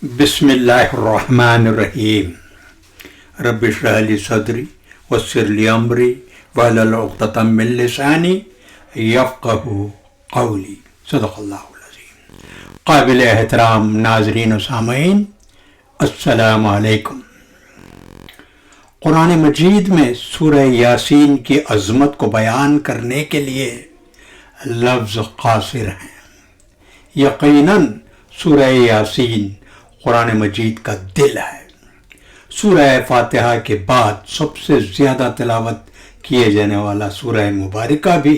بسم اللہ الرحمن الرحیم رب اشرح لی صدری ویسر لی امری واحلل عقدۃ من لسانی یفقہوا قولی۔ صدق اللہ العظیم۔ قابل احترام ناظرین و سامعین، السلام علیکم۔ قرآن مجید میں سورہ یاسین کی عظمت کو بیان کرنے کے لیے لفظ قاصر ہیں۔ یقیناً سورہ یاسین قرآن مجید کا دل ہے۔ سورہ فاتحہ کے بعد سب سے زیادہ تلاوت کیے جانے والا سورہ مبارکہ بھی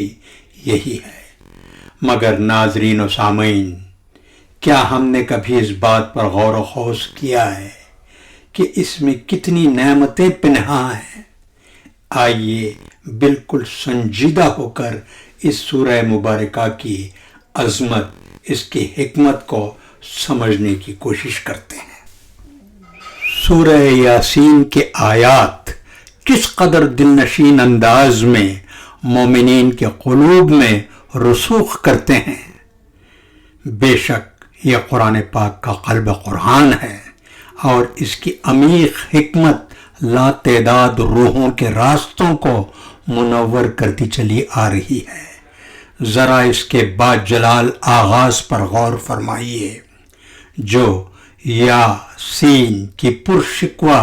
یہی ہے۔ مگر ناظرین و سامعین، کیا ہم نے کبھی اس بات پر غور و خوض کیا ہے کہ اس میں کتنی نعمتیں پنہاں ہیں؟ آئیے بالکل سنجیدہ ہو کر اس سورہ مبارکہ کی عظمت، اس کی حکمت کو سمجھنے کی کوشش کرتے ہیں۔ سورہ یاسین کے آیات کس قدر دلنشین انداز میں مومنین کے قلوب میں رسوخ کرتے ہیں۔ بے شک یہ قرآن پاک کا قلب قرآن ہے اور اس کی عمیق حکمت لا تعداد روحوں کے راستوں کو منور کرتی چلی آ رہی ہے۔ ذرا اس کے باجلال آغاز پر غور فرمائیے، جو یاسین کی پرشکوہ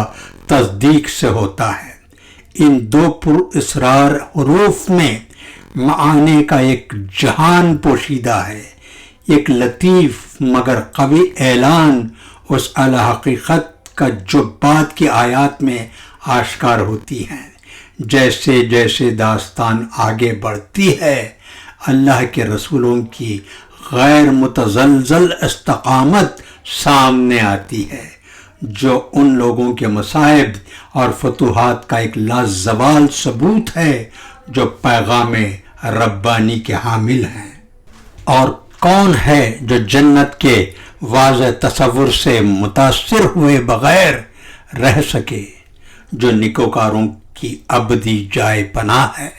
تصدیق سے ہوتا ہے۔ ان دو پر اسرار حروف میں معانی کا ایک جہان پوشیدہ ہے، ایک لطیف مگر قوی اعلان اس اعلی حقیقت کا جو بعد کی آیات میں آشکار ہوتی ہیں۔ جیسے جیسے داستان آگے بڑھتی ہے، اللہ کے رسولوں کی غیر متزلزل استقامت سامنے آتی ہے، جو ان لوگوں کے مصائب اور فتوحات کا ایک لازوال ثبوت ہے جو پیغام ربانی کے حامل ہیں۔ اور کون ہے جو جنت کے واضح تصور سے متاثر ہوئے بغیر رہ سکے، جو نیکوکاروں کی ابدی جائے پناہ ہے۔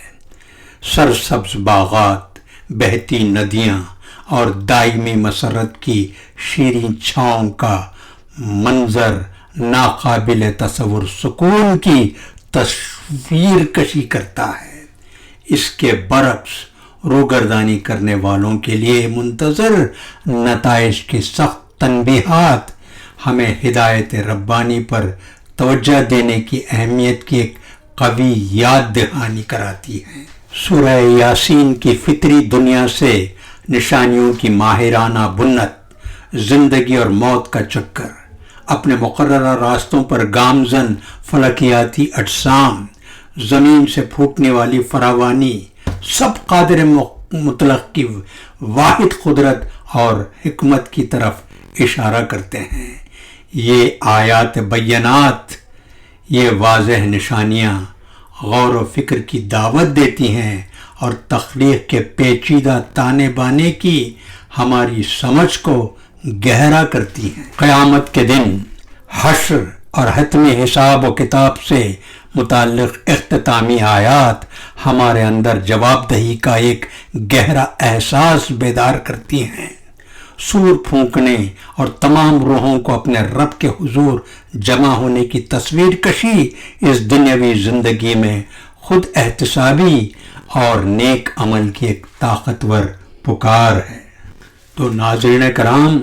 سرسبز باغات، بہتی ندیاں اور دائمی مسرت کی شیریں چھاؤں کا منظر ناقابل تصور سکون کی تصویر کشی کرتا ہے۔ اس کے برعکس روگردانی کرنے والوں کے لیے منتظر نتائج کی سخت تنبیہات ہمیں ہدایت ربانی پر توجہ دینے کی اہمیت کی ایک قوی یاد دہانی کراتی ہیں۔ سورہ یاسین کی فطری دنیا سے نشانیوں کی ماہرانہ بنت، زندگی اور موت کا چکر، اپنے مقررہ راستوں پر گامزن فلکیاتی اجسام، زمین سے پھوٹنے والی فراوانی، سب قادر مطلق کی واحد قدرت اور حکمت کی طرف اشارہ کرتے ہیں۔ یہ آیات بینات، یہ واضح نشانیاں غور و فکر کی دعوت دیتی ہیں اور تخلیق کے پیچیدہ تانے بانے کی ہماری سمجھ کو گہرا کرتی ہیں۔ قیامت کے دن، حشر اور حتمی حساب و کتاب سے متعلق اختتامی آیات ہمارے اندر جواب دہی کا ایک گہرا احساس بیدار کرتی ہیں۔ سور پھونکنے اور تمام روحوں کو اپنے رب کے حضور جمع ہونے کی تصویر کشی اس دنیاوی زندگی میں خود احتسابی اور نیک عمل کی ایک طاقتور پکار ہے۔ تو ناظرین کرام،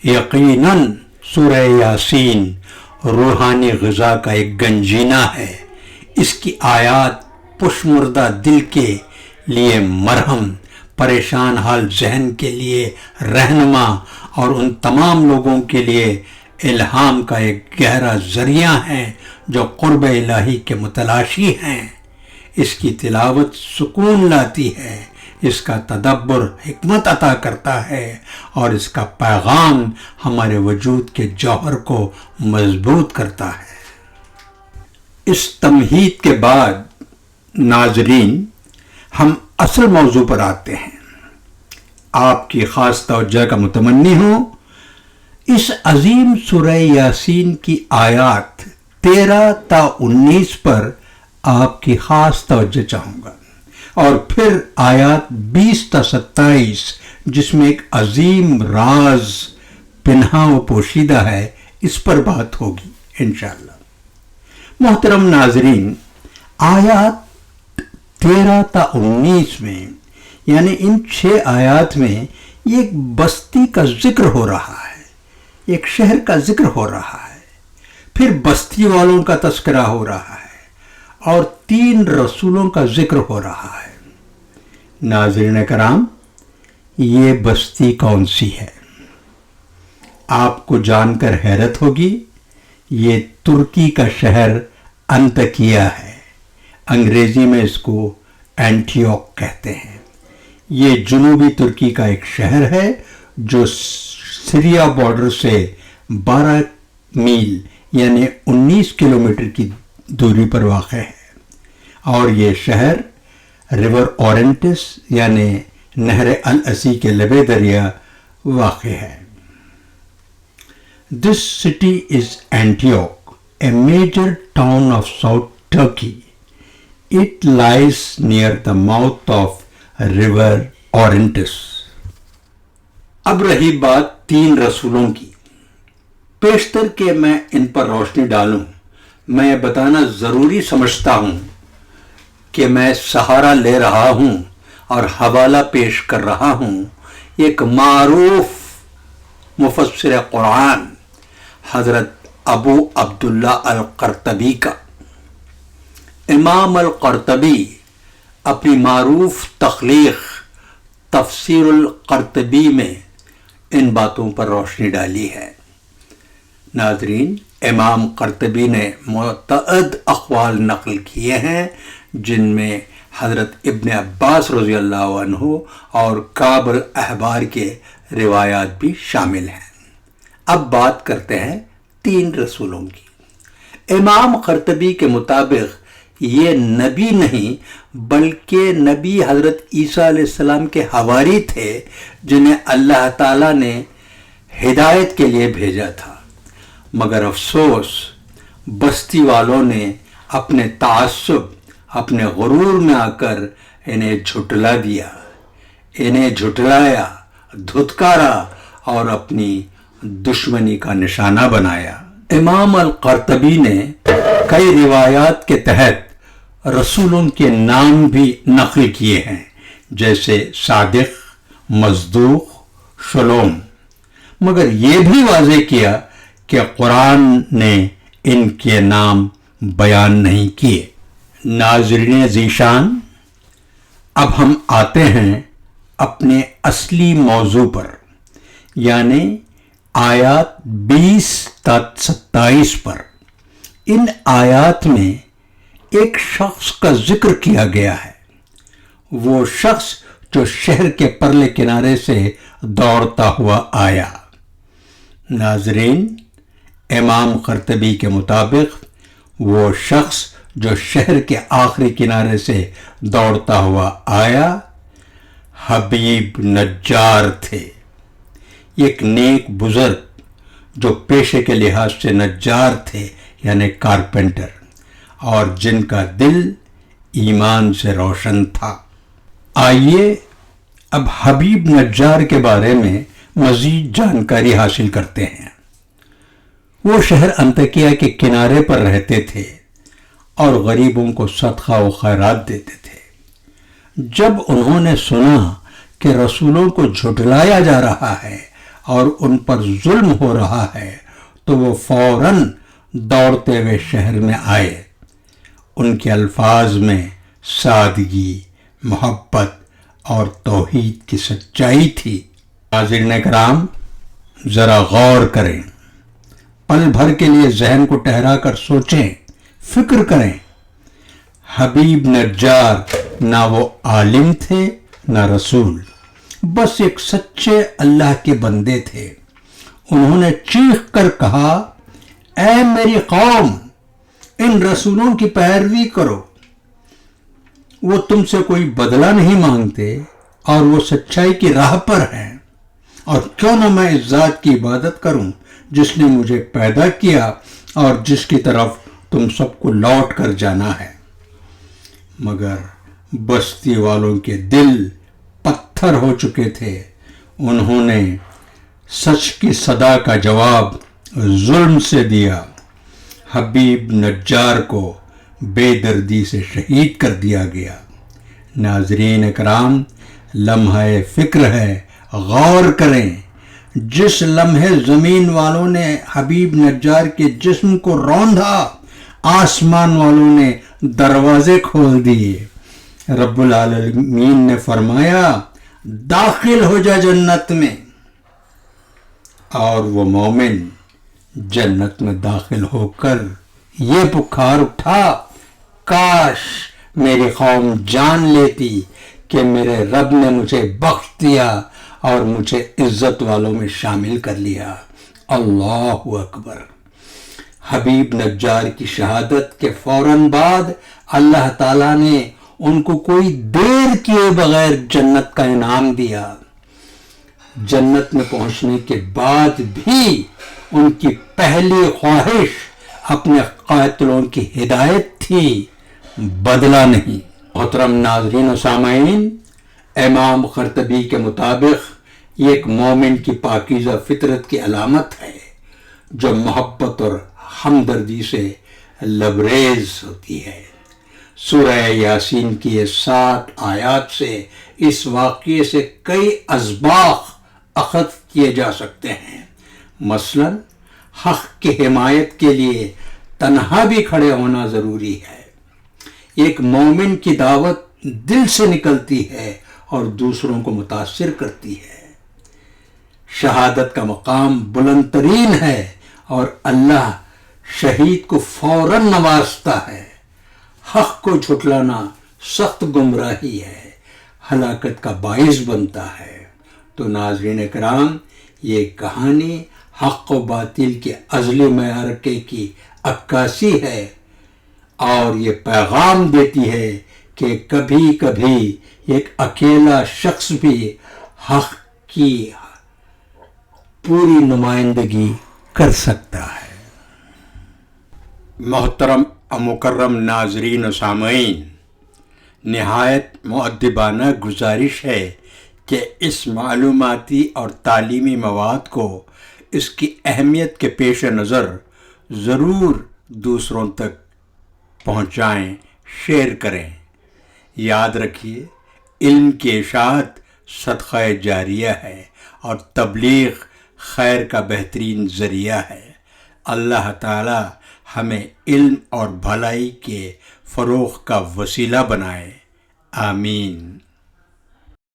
یقیناً سورہ یاسین روحانی غذا کا ایک گنجینہ ہے۔ اس کی آیات پشمردہ دل کے لیے مرہم، پریشان حال ذہن کے لیے رہنما اور ان تمام لوگوں کے لیے الہام کا ایک گہرا ذریعہ ہے جو قرب الہی کے متلاشی ہیں۔ اس کی تلاوت سکون لاتی ہے، اس کا تدبر حکمت عطا کرتا ہے اور اس کا پیغام ہمارے وجود کے جوہر کو مضبوط کرتا ہے۔ اس تمہید کے بعد ناظرین، ہم اصل موضوع پر آتے ہیں۔ آپ کی خاص توجہ کا متمنی ہوں۔ اس عظیم سورہ یاسین کی آیات 13 تا 19 پر آپ کی خاص توجہ چاہوں گا، اور پھر آیات 20 تا 27 جس میں ایک عظیم راز پنہاں و پوشیدہ ہے، اس پر بات ہوگی انشاءاللہ۔ محترم ناظرین، آیات 13 تا 19 میں یعنی ان 6 آیات میں ایک بستی کا ذکر ہو رہا ہے، ایک شہر کا ذکر ہو رہا ہے، پھر بستی والوں کا تذکرہ ہو رہا ہے اور 3 رسولوں کا ذکر ہو رہا ہے۔ ناظرین کرام، یہ بستی کون سی ہے؟ آپ کو جان کر حیرت ہوگی، یہ ترکی کا شہر انطاکیہ ہے۔ انگریزی میں اس کو اینٹیوک کہتے ہیں۔ یہ جنوبی ترکی کا ایک شہر ہے جو سیریا بارڈر سے 12 میل یعنی 19 کلومیٹر کی دوری پر واقع ہے، اور یہ شہر ریور اورنٹس یعنی نہر الاسی کے لبے دریا واقع ہے۔ This city is Antioch, a major town of South Turkey. It lies near the mouth of river Orontes. اب رہی بات 3 رسولوں کی۔ پیشتر کہ میں ان پر روشنی ڈالوں، میں یہ بتانا ضروری سمجھتا ہوں کہ میں سہارا لے رہا ہوں اور حوالہ پیش کر رہا ہوں ایک معروف مفسر قرآن حضرت ابو عبداللہ القرطبی کا۔ امام القرطبی اپنی معروف تخلیق تفسیر القرطبی میں ان باتوں پر روشنی ڈالی ہے۔ ناظرین، امام قرطبی نے متعدد اقوال نقل کیے ہیں، جن میں حضرت ابن عباس رضی اللہ عنہ اور کعب الاحبار کے روایات بھی شامل ہیں۔ اب بات کرتے ہیں 3 رسولوں کی۔ امام قرطبی کے مطابق یہ نبی نہیں بلکہ نبی حضرت عیسیٰ علیہ السلام کے حواری تھے، جنہیں اللہ تعالیٰ نے ہدایت کے لیے بھیجا تھا، مگر افسوس بستی والوں نے اپنے تعصب، اپنے غرور میں آ کر انہیں جھٹلا دیا، انہیں جھٹلایا، دھتکارا اور اپنی دشمنی کا نشانہ بنایا۔ امام القرطبی نے کئی روایات کے تحت رسولوں کے نام بھی نقل کیے ہیں، جیسے صادق، مصدوق، شلوم، مگر یہ بھی واضح کیا کہ قرآن نے ان کے نام بیان نہیں کیے۔ ناظرین ذیشان، اب ہم آتے ہیں اپنے اصلی موضوع پر، یعنی آیات 20 تا 27 پر۔ ان آیات میں ایک شخص کا ذکر کیا گیا ہے، وہ شخص جو شہر کے پرلے کنارے سے دوڑتا ہوا آیا۔ ناظرین، امام قرطبی کے مطابق وہ شخص جو شہر کے آخری کنارے سے دوڑتا ہوا آیا حبیب نجار تھے، ایک نیک بزرگ جو پیشے کے لحاظ سے نجار تھے یعنی کارپینٹر، اور جن کا دل ایمان سے روشن تھا۔ آئیے اب حبیب نجار کے بارے میں مزید جانکاری حاصل کرتے ہیں۔ وہ شہر انطاکیہ کے کنارے پر رہتے تھے اور غریبوں کو صدقہ و خیرات دیتے تھے۔ جب انہوں نے سنا کہ رسولوں کو جھٹلایا جا رہا ہے اور ان پر ظلم ہو رہا ہے تو وہ فوراً دوڑتے ہوئے شہر میں آئے۔ ان کے الفاظ میں سادگی، محبت اور توحید کی سچائی تھی۔ حاضرین کرام، ذرا غور کریں، پل بھر کے لیے ذہن کو ٹھہرا کر سوچیں، فکر کریں۔ حبیب نجار نہ وہ عالم تھے نہ رسول، بس ایک سچے اللہ کے بندے تھے۔ انہوں نے چیخ کر کہا، اے میری قوم، ان رسولوں کی پیروی کرو، وہ تم سے کوئی بدلہ نہیں مانگتے اور وہ سچائی کی راہ پر ہیں، اور کیوں نہ میں اس ذات کی عبادت کروں جس نے مجھے پیدا کیا اور جس کی طرف تم سب کو لوٹ کر جانا ہے۔ مگر بستی والوں کے دل پتھر ہو چکے تھے۔ انہوں نے سچ کی صدا کا جواب ظلم سے دیا. حبیب نجار کو بے دردی سے شہید کر دیا گیا. ناظرین اکرام، لمحہ فکر ہے، غور کریں. جس لمحے زمین والوں نے حبیب نجار کے جسم کو روندا، آسمان والوں نے دروازے کھول دیے. رب العالمین نے فرمایا داخل ہو جا جنت میں. اور وہ مومن جنت میں داخل ہو کر یہ پکار اٹھا، کاش میری قوم جان لیتی کہ میرے رب نے مجھے بخش دیا اور مجھے عزت والوں میں شامل کر لیا. اللہ اکبر. حبیب نجار کی شہادت کے فوراً بعد اللہ تعالیٰ نے ان کو کوئی دیر کیے بغیر جنت کا انعام دیا. جنت میں پہنچنے کے بعد بھی ان کی پہلی خواہش اپنے قاتلوں کی ہدایت تھی، بدلہ نہیں. محترم ناظرین و سامعین، امام قرطبی کے مطابق یہ ایک مومن کی پاکیزہ فطرت کی علامت ہے جو محبت اور ہمدردی سے لبریز ہوتی ہے. سورہ یاسین کی یہ 7 آیات سے اس واقعے سے کئی اسباق اخذ کیے جا سکتے ہیں. مثلا حق کی حمایت کے لیے تنہا بھی کھڑے ہونا ضروری ہے. ایک مومن کی دعوت دل سے نکلتی ہے اور دوسروں کو متاثر کرتی ہے. شہادت کا مقام بلند ترین ہے اور اللہ شہید کو فوراً نوازتا ہے. حق کو جھٹلانا سخت گمراہی ہے، ہلاکت کا باعث بنتا ہے. تو ناظرین اکرام، یہ کہانی حق و باطل کے ازلی معرکے کی عکاسی ہے اور یہ پیغام دیتی ہے کہ کبھی کبھی ایک اکیلا شخص بھی حق کی پوری نمائندگی کر سکتا ہے. محترم مکرم ناظرین و سامعین، نہایت مؤدبانہ گزارش ہے کہ اس معلوماتی اور تعلیمی مواد کو اس کی اہمیت کے پیش نظر ضرور دوسروں تک پہنچائیں، شیئر کریں. یاد رکھیے، علم کی اشاعت صدقہ جاریہ ہے اور تبلیغ خیر کا بہترین ذریعہ ہے. اللہ تعالی ہمیں علم اور بھلائی کے فروغ کا وسیلہ بنائے. آمین.